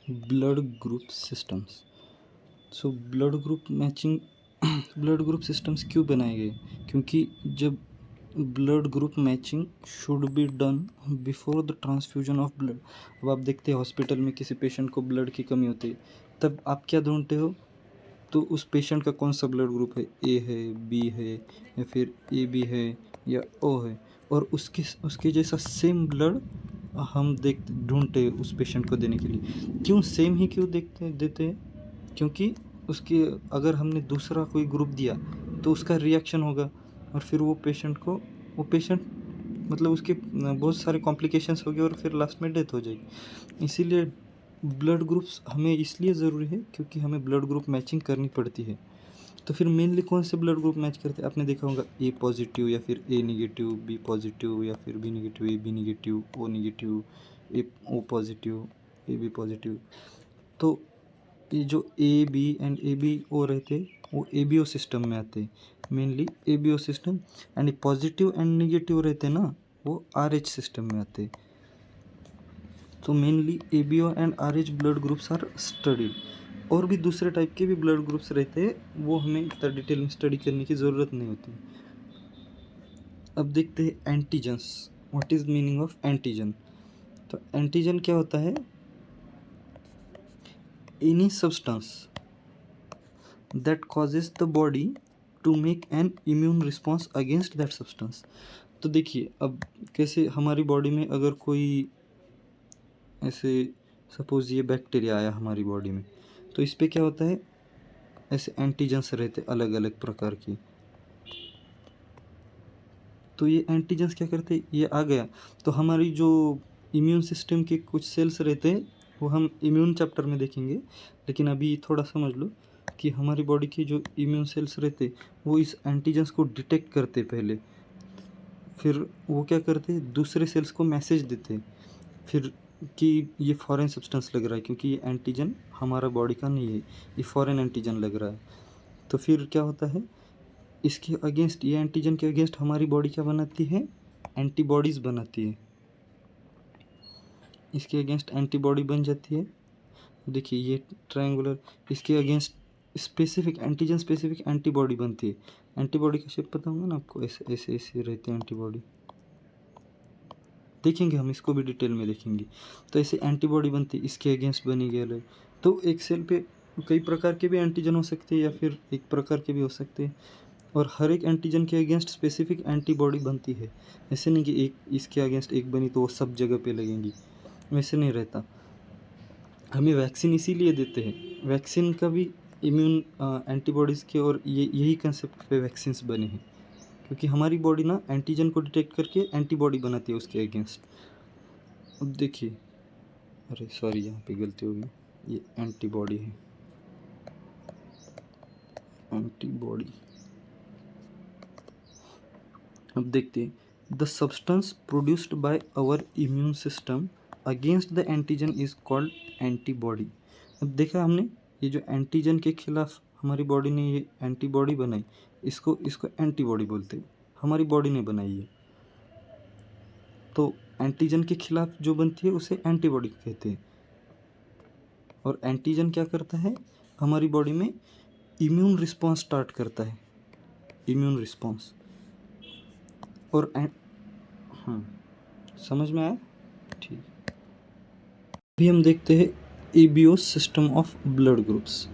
Blood group systems. So blood group matching blood group systems क्यों बनाए गए? क्योंकि जब blood group matching should be done before the transfusion of blood. अब आप देखते हैं हॉस्पिटल में किसी पेशेंट को ब्लड की कमी होती है, तब आप क्या ढूंढते हो? तो उस पेशेंट का कौन सा ब्लड ग्रुप है, ए है, बी है, या फिर ए बी है, या ओ है, और उसके उसके जैसा सेम ब्लड हम ढूंढते हैं उस पेशेंट को देने के लिए। क्यों सेम ही क्यों देते हैं? क्योंकि उसके अगर हमने दूसरा कोई ग्रुप दिया तो उसका रिएक्शन होगा, और फिर वो पेशेंट मतलब उसके बहुत सारे कॉम्प्लिकेशंस हो गए और फिर लास्ट में डेथ हो जाएगी। इसीलिए ब्लड ग्रुप्स हमें इसलिए ज़रूरी है क्योंकि हमें ब्लड ग्रुप मैचिंग करनी पड़ती है। तो फिर मेनली कौन से ब्लड ग्रुप मैच करते हैं? आपने देखा होगा ए पॉजिटिव या फिर ए नेगेटिव, बी पॉजिटिव या फिर B negative, A B negative, O negative, A O positive, A B positive. तो ये जो A B and A B O रहते वो ए बी ओ सिस्टम में आते हैं, mainly A B O system. And positive and negative रहते ना, वो आर एच सिस्टम में आते हैं। तो mainly A B O and R H blood groups are studied. और भी दूसरे टाइप के भी ब्लड ग्रुप्स रहते हैं, वो हमें इतना डिटेल में स्टडी करने की ज़रूरत नहीं होती। अब देखते हैं antigens. What is meaning of antigen? तो एंटीजन क्या होता है? Any substance that causes the body to make an immune response against that substance. तो देखिए अब कैसे हमारी बॉडी में अगर कोई ऐसे सपोज ये बैक्टीरिया आया हमारी बॉडी में, तो इस पे क्या होता है? ऐसे एंटीजन्स रहते अलग अलग प्रकार की। तो ये एंटीजन्स क्या करते हैं? ये आ गया तो हमारी जो इम्यून सिस्टम के कुछ सेल्स रहते हैं वो हम इम्यून चैप्टर में देखेंगे, लेकिन अभी थोड़ा समझ लो कि हमारी बॉडी के जो इम्यून सेल्स रहते वो इस एंटीजन्स को डिटेक्ट करते पहले, फिर वो क्या करते? दूसरे सेल्स को मैसेज देते फिर कि ये फॉरेन सब्सटेंस लग रहा है, क्योंकि ये एंटीजन हमारा बॉडी का नहीं है, ये फॉरेन एंटीजन लग रहा है। तो फिर क्या होता है? इसके अगेंस्ट, ये एंटीजन के अगेंस्ट हमारी बॉडी क्या बनाती है? एंटीबॉडीज़ बनाती है। इसके अगेंस्ट एंटीबॉडी बन जाती है। देखिए ये ट्रायंगुलर, इसके against specific antigen specific antibody बनती है। एंटीबॉडी का शेप पता होगा ना आपको, ऐसे ऐसे ऐसे रहते हैं एंटीबॉडी, देखेंगे हम इसको भी डिटेल में देखेंगे। तो ऐसे एंटीबॉडी बनती है, इसके अगेंस्ट बनेगी अलग। तो एक सेल पे कई प्रकार के भी एंटीजन हो सकते हैं या फिर एक प्रकार के भी हो सकते हैं, और हर एक एंटीजन के अगेंस्ट स्पेसिफिक एंटीबॉडी बनती है। ऐसे नहीं कि एक इसके अगेंस्ट एक बनी तो वो सब जगह पे लगेंगी, वैसे नहीं रहता। हमें वैक्सीन इसीलिए देते हैं, वैक्सीन का भी इम्यून एंटीबॉडीज़ के, और ये यही कंसेप्ट पे वैक्सीन्स बने हैं, क्योंकि हमारी बॉडी ना एंटीजन को डिटेक्ट करके एंटीबॉडी बनाती है उसके अगेंस्ट। अब देखिए, अरे सॉरी यहाँ पे गलती हो गई, ये एंटीबॉडी है, एंटीबॉडी। अब देखते हैं, the substance produced by our immune system against the antigen is called antibody. अब देखा हमने, ये जो एंटीजन के खिलाफ हमारी बॉडी ने ये एंटीबॉडी बनाई, इसको इसको एंटीबॉडी बोलते हैं, हमारी बॉडी ने बनाई है। तो एंटीजन के खिलाफ जो बनती है उसे एंटीबॉडी कहते हैं। और एंटीजन क्या करता है? हमारी बॉडी में इम्यून रिस्पॉन्स स्टार्ट करता है, इम्यून रिस्पॉन्स। और समझ में आया? ठीक। अभी हम देखते हैं ABO system of blood groups.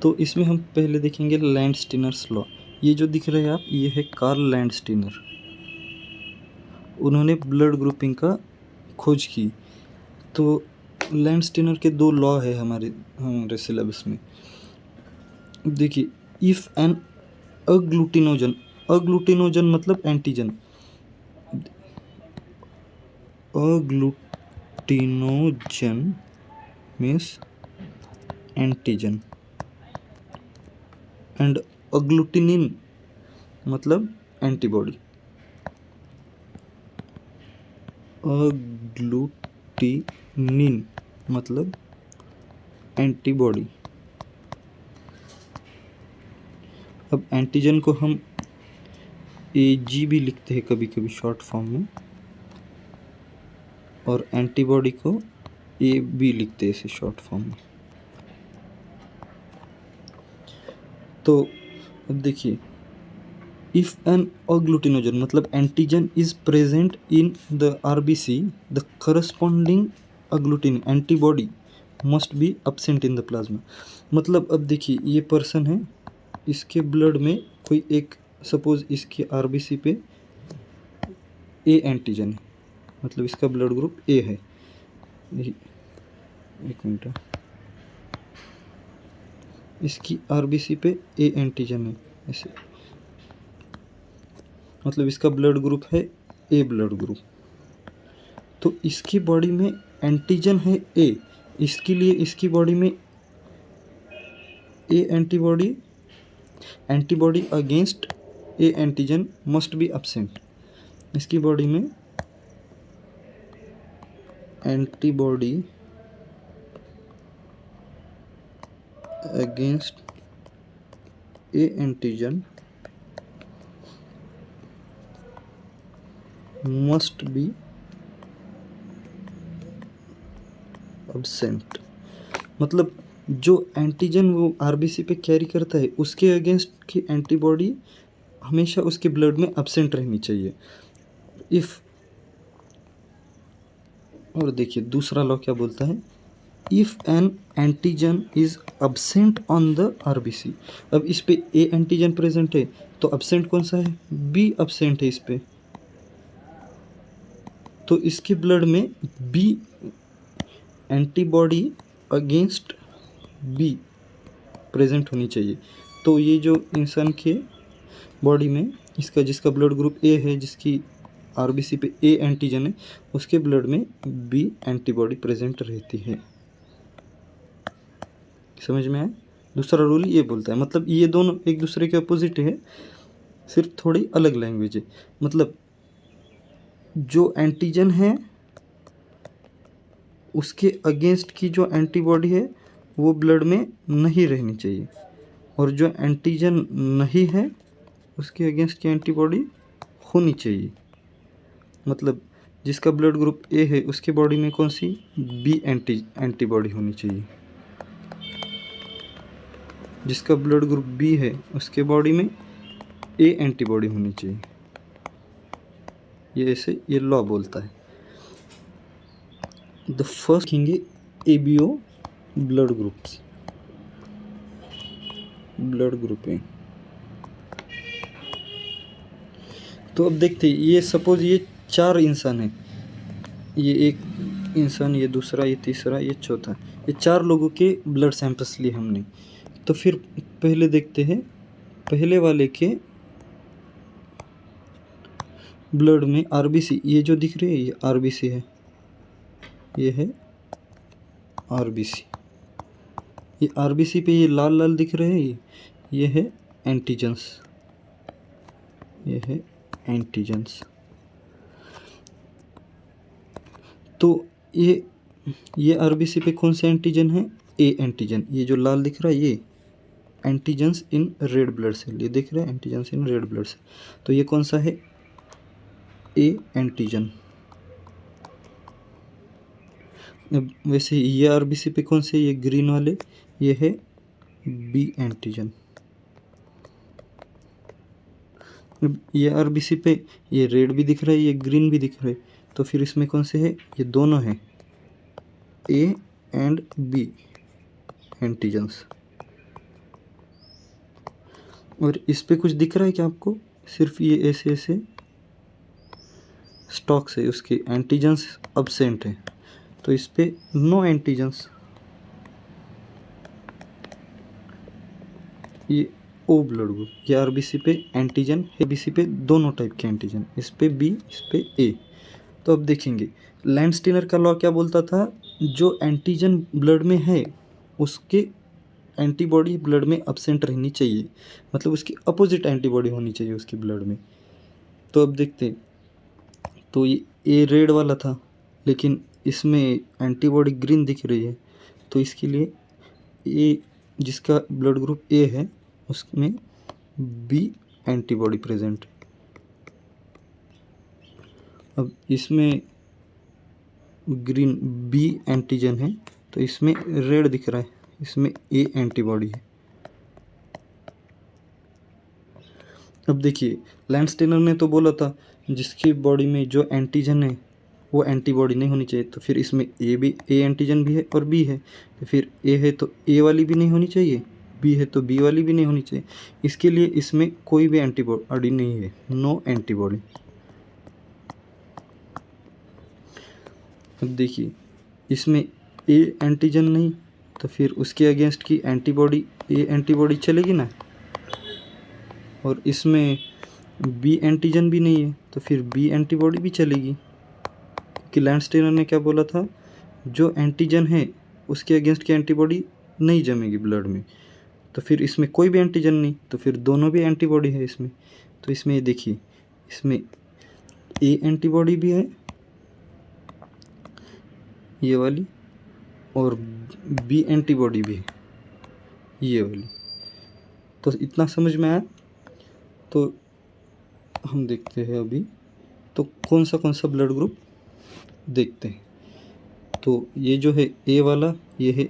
तो इसमें हम पहले देखेंगे लैंडस्टीनर्स लॉ। ये जो दिख रहे हैं आप, ये है कार्ल लैंडस्टीनर। उन्होंने ब्लड ग्रुपिंग का खोज की। तो लैंडस्टीनर के दो लॉ है हमारे सिलेबस में। देखिए, इफ एन अग्लूटिनोजन, अग्लूटिनोजन मतलब एंटीजन, अग्लूटिनोजन मीन्स एंटीजन, एंड अग्लूटिनिन मतलब एंटीबॉडी। अग्लूटिनिन मतलब एंटीबॉडी। अब एंटीजन को हम AG भी लिखते हैं कभी कभी शॉर्ट फॉर्म में, और एंटीबॉडी को AB लिखते हैं इसे शॉर्ट फॉर्म में। तो अब देखिए, इफ एन अग्लूटिनोजन मतलब antigen is present in the RBC, the corresponding agglutinin antibody must be absent in the plasma. मतलब अब देखिए, ये पर्सन है, इसके ब्लड में कोई एक, सपोज इसके आरबीसी पे ए एंटीजन है, मतलब इसका ब्लड ग्रुप ए है। एक मिनट, इसकी आरबीसी पे ए एंटीजन है ऐसे, मतलब इसका ब्लड ग्रुप है ए ब्लड ग्रुप। तो इसकी बॉडी में एंटीजन है ए, इसके लिए इसकी बॉडी में ए antibody, antibody against A antigen must be absent. इसकी बॉडी में antibody against A antigen must be absent. मतलब जो एंटीजन वो आरबीसी पे कैरी करता है, उसके अगेंस्ट की एंटीबॉडी हमेशा उसके ब्लड में एब्सेंट रहनी चाहिए। इफ, और देखिए दूसरा लॉ क्या बोलता है, if N antigen is absent on the RBC. अब इस पे ए एंटीजन प्रेजेंट है, तो एब्सेंट कौन सा है, बी एब्सेंट है इस पे, तो इसके ब्लड में B antibody against B present होनी चाहिए। तो ये जो इंसान के बॉडी में इसका, जिसका ब्लड ग्रुप ए है, जिसकी आरबीसी पे ए एंटीजन है, उसके ब्लड में बी एंटीबॉडी प्रेजेंट रहती है। समझ में आया? दूसरा रूल ये बोलता है, मतलब ये दोनों एक दूसरे के अपोजिट है, सिर्फ थोड़ी अलग लैंग्वेज है। मतलब जो एंटीजन है उसके अगेंस्ट की जो एंटीबॉडी है वो ब्लड में नहीं रहनी चाहिए, और जो एंटीजन नहीं है उसके अगेंस्ट की एंटीबॉडी होनी चाहिए। मतलब जिसका ब्लड ग्रुप ए है उसके बॉडी में कौन सी, बी एंटीबॉडी होनी चाहिए। जिसका ब्लड ग्रुप बी है उसके बॉडी में ए एंटीबॉडी होनी चाहिए। ये ऐसे ये लॉ बोलता है। The first thing ABO blood groups, blood grouping. तो अब देखते हैं, ये सपोज ये 4 इंसान है, ये एक इंसान, ये दूसरा, ये तीसरा, ये चौथा, ये 4 लोगों के ब्लड सैंपल्स लिए हमने। तो फिर पहले देखते हैं, पहले वाले के ब्लड में आरबीसी, ये जो दिख रही है ये आरबीसी है, ये है आरबीसी। ये आरबीसी पे ये लाल लाल दिख रहे हैं, ये है एंटीजन्स, ये है एंटीजन्स। तो ये आरबीसी पे कौन से एंटीजन है, ए एंटीजन। ये जो लाल दिख रहा है ये antigens in red blood cell, ये दिख रहा है antigens in red blood cell. तो ये कौन सा है, ए एंटीजन। वैसे ये आरबीसी पे कौन से, ये ग्रीन वाले, ये है बी एंटीजन। ये आरबीसी पे ये रेड भी दिख रहा है, ये ग्रीन भी दिख रहा है, तो फिर इसमें कौन से है, ये दोनों हैं, ए एंड बी एंटीजन्स। और इस पे कुछ दिख रहा है क्या आपको, सिर्फ ये ऐसे ऐसे स्टॉक्स है, उसके एंटीजन्स अब्सेंट है, तो इस पे नो एंटीजन्स। ये ओ ब्लड ग्रुप, ये आरबीसी पे एंटीजन, एबीसी पे दोनों टाइप के एंटीजन, इस पे बी, इस पे ए। तो अब देखेंगे लैंडस्टीनर का लॉ क्या बोलता था, जो एंटीजन ब्लड में है उसके एंटीबॉडी ब्लड में एब्सेंट रहनी चाहिए, मतलब उसकी अपोजिट एंटीबॉडी होनी चाहिए उसके ब्लड में। तो अब देखते हैं, तो ये रेड वाला था, लेकिन इसमें एंटीबॉडी ग्रीन दिख रही है, तो इसके लिए ए, जिसका ब्लड ग्रुप ए है उसमें बी एंटीबॉडी प्रेजेंट है। अब इसमें ग्रीन बी एंटीजन है, तो इसमें रेड दिख रहा है, इसमें ए एंटीबॉडी है। अब देखिए लैंडस्टेनर ने तो बोला था जिसकी बॉडी में जो एंटीजन है वो एंटीबॉडी नहीं होनी चाहिए, तो फिर इसमें ए एंटीजन भी है और बी है, तो फिर ए है तो ए वाली भी नहीं होनी चाहिए, बी है तो बी वाली भी नहीं होनी चाहिए। इसके लिए इसमें कोई भी एंटीबॉडी नहीं है, नो एंटीबॉडी। अब देखिए इसमें ए एंटीजन नहीं, तो फिर उसके अगेंस्ट की एंटीबॉडी ए एंटीबॉडी चलेगी ना, और इसमें बी एंटीजन भी नहीं है तो फिर बी एंटीबॉडी भी चलेगी, कि लैंडस्टेनर ने क्या बोला था, जो एंटीजन है उसके अगेंस्ट की एंटीबॉडी नहीं जमेगी ब्लड में, तो फिर इसमें कोई भी एंटीजन नहीं, तो फिर दोनों भी एंटीबॉडी है इसमें। तो इसमें ये देखिए इसमें ए एंटीबॉडी भी है ये वाली, और बी एंटीबॉडी भी है ये वाली। तो इतना समझ में आया। तो हम देखते हैं अभी तो कौन सा ब्लड ग्रुप देखते हैं। तो ये जो है ए वाला, ये है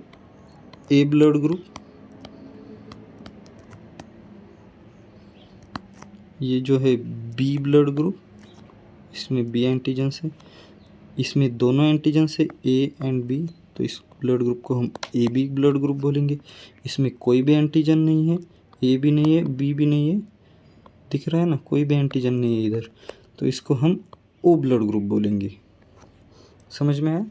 ए ब्लड ग्रुप, ये जो है बी ब्लड ग्रुप, इसमें बी एंटीजन है, इसमें दोनों एंटीजन है ए एंड बी, तो इस ब्लड ग्रुप को हम ए बी ब्लड ग्रुप बोलेंगे। इसमें कोई भी एंटीजन नहीं है, ए भी नहीं है बी भी नहीं है, दिख रहा है ना, कोई भी एंटीजन नहीं है इधर, तो इसको हम ओ ब्लड ग्रुप बोलेंगे। समझ में आया।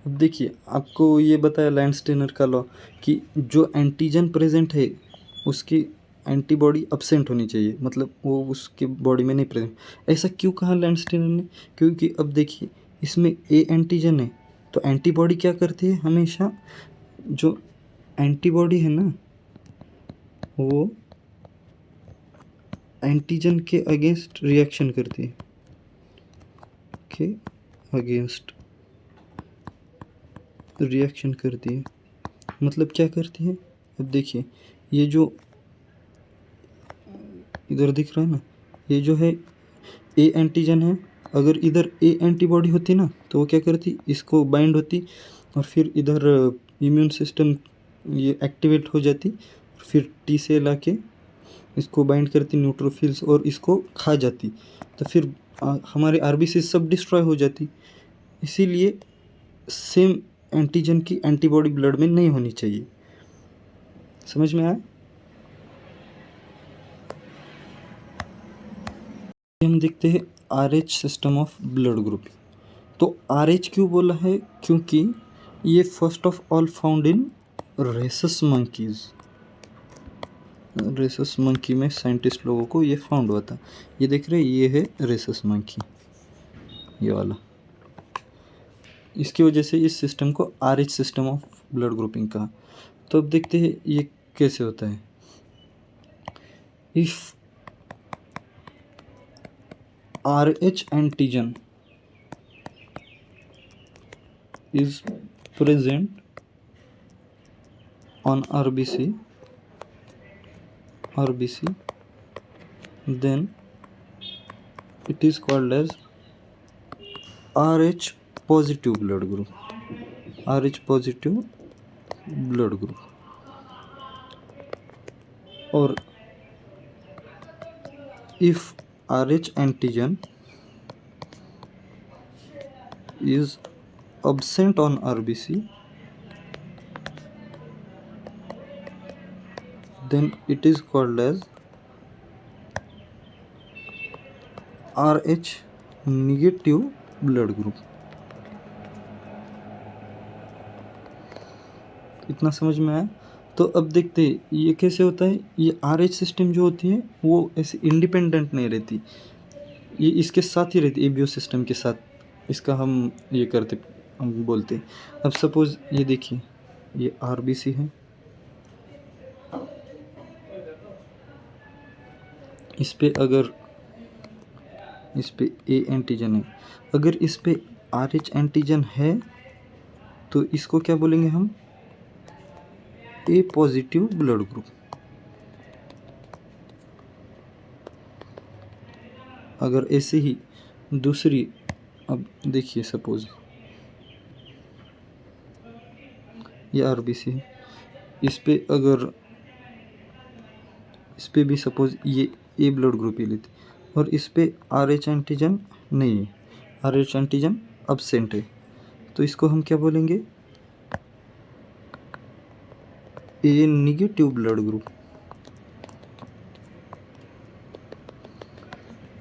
अब देखिए आपको ये बताया लैंडस्टेनर का लॉ कि जो एंटीजन प्रेजेंट है उसकी एंटीबॉडी अब्सेंट होनी चाहिए, मतलब वो उसके बॉडी में नहीं प्रेजेंट। ऐसा क्यों कहा लैंडस्टेनर ने, क्योंकि अब देखिए इसमें ए एंटीजन है, तो एंटीबॉडी क्या करती है, हमेशा जो एंटीबॉडी है ना वो एंटीजन के अगेंस्ट रिएक्शन करती है, के अगेंस्ट रिएक्शन करती है। मतलब क्या करती है, अब देखिए ये जो इधर दिख रहा है ना, ये जो है ए एंटीजन है, अगर इधर ए एंटीबॉडी होती ना तो वो क्या करती, इसको बाइंड होती और फिर इधर इम्यून सिस्टम ये एक्टिवेट हो जाती, फिर टी सेल आके इसको बाइंड करती न्यूट्रोफिल्स और इसको खा जाती, तो फिर हमारे आरबीसी सब डिस्ट्रॉय हो जाती। इसीलिए सेम एंटीजन की एंटीबॉडी ब्लड में नहीं होनी चाहिए। समझ में आया। हम देखते हैं RH system of blood group. तो आरएच क्यों बोला है, क्योंकि ये first of all found in rhesus monkeys. Rhesus monkey में साइंटिस्ट लोगों को ये फाउंड हुआ था। ये देख रहे हैं, ये है रेसस मंकी, ये वाला। इसकी वजह से इस सिस्टम को RH system of blood grouping कहा। तो अब देखते हैं ये कैसे होता है। If RH antigen is present on RBC, then it is called as RH positive blood group. RH positive blood group. Or if RH antigen is absent on RBC, then it is called as RH negative blood group. इतना समझ में आया। तो अब देखते हैं ये कैसे होता है। ये RH सिस्टम जो होती है वो ऐसे इंडिपेंडेंट नहीं रहती, ये इसके साथ ही रहती है, एबियो सिस्टम के साथ इसका हम ये करते, हम बोलते हैं। अब सपोज ये देखिए ये RBC है, इस पे अगर इस पे ए एंटीजन है, अगर इस पे RH एंटीजन है तो इसको क्या बोलेंगे हम, ए पॉजिटिव ब्लड ग्रुप। अगर ऐसे ही दूसरी, अब देखिए सपोज ये आरबीसी है, इस पे अगर इस पे भी सपोज ये ए ब्लड ग्रुप ही लेते और इस पे आर एच एंटीजन नहीं है, आर एच एंटीजन अब्सेंट है, तो इसको हम क्या बोलेंगे, ए निगेटिव ब्लड ग्रुप।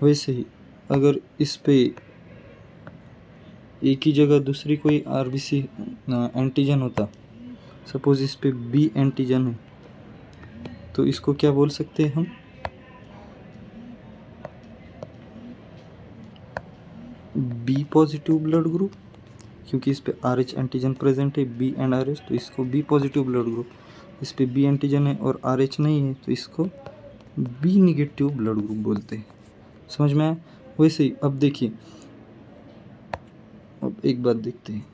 वैसे ही अगर इस पे एक ही जगह दूसरी कोई आरबीसी एंटीजन होता, सपोज इस पे बी एंटीजन है, तो इसको क्या बोल सकते हैं हम, बी पॉजिटिव ब्लड ग्रुप, क्योंकि इस पे आर एच एंटीजन प्रेजेंट है, बी एंड आर एच, तो इसको बी पॉजिटिव ब्लड ग्रुप। इस पे बी एंटीजन है और आर एच नहीं है, तो इसको बी निगेटिव ब्लड ग्रुप बोलते हैं। समझ में आया? वैसे ही अब देखिए, अब एक बात देखते हैं,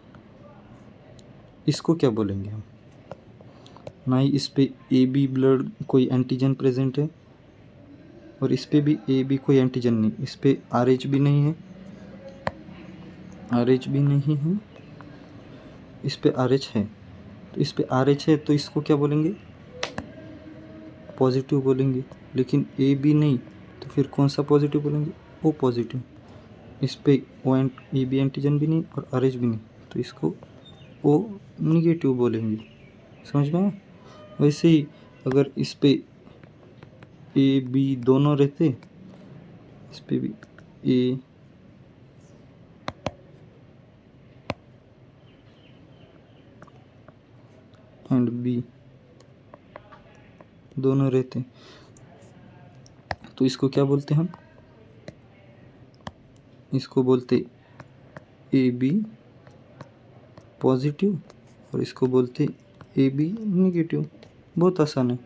इसको क्या बोलेंगे हम, ना ही इस पे ए बी ब्लड कोई एंटीजन प्रेजेंट है और इस पे भी ए बी कोई एंटीजन नहीं, इस पे आर एच भी नहीं है, आर एच भी नहीं है, इस पे आर एच है, तो इस पे आर एच है, तो इसको क्या बोलेंगे, पॉजिटिव बोलेंगे। लेकिन ए बी नहीं, तो फिर कौन सा पॉजिटिव बोलेंगे, ओ पॉजिटिव। इस पे ओ एंट ए बी एंटीजन भी नहीं और आर एच भी नहीं, तो इसको ओ निगेटिव बोलेंगे। समझ में आया? वैसे ही अगर इस पे ए बी दोनों रहते, इस पे भी ए एंड बी दोनों रहते, तो इसको क्या बोलते हम, इसको बोलते ए बी पॉजिटिव और इसको बोलते ए बी निगेटिव। बहुत आसान है।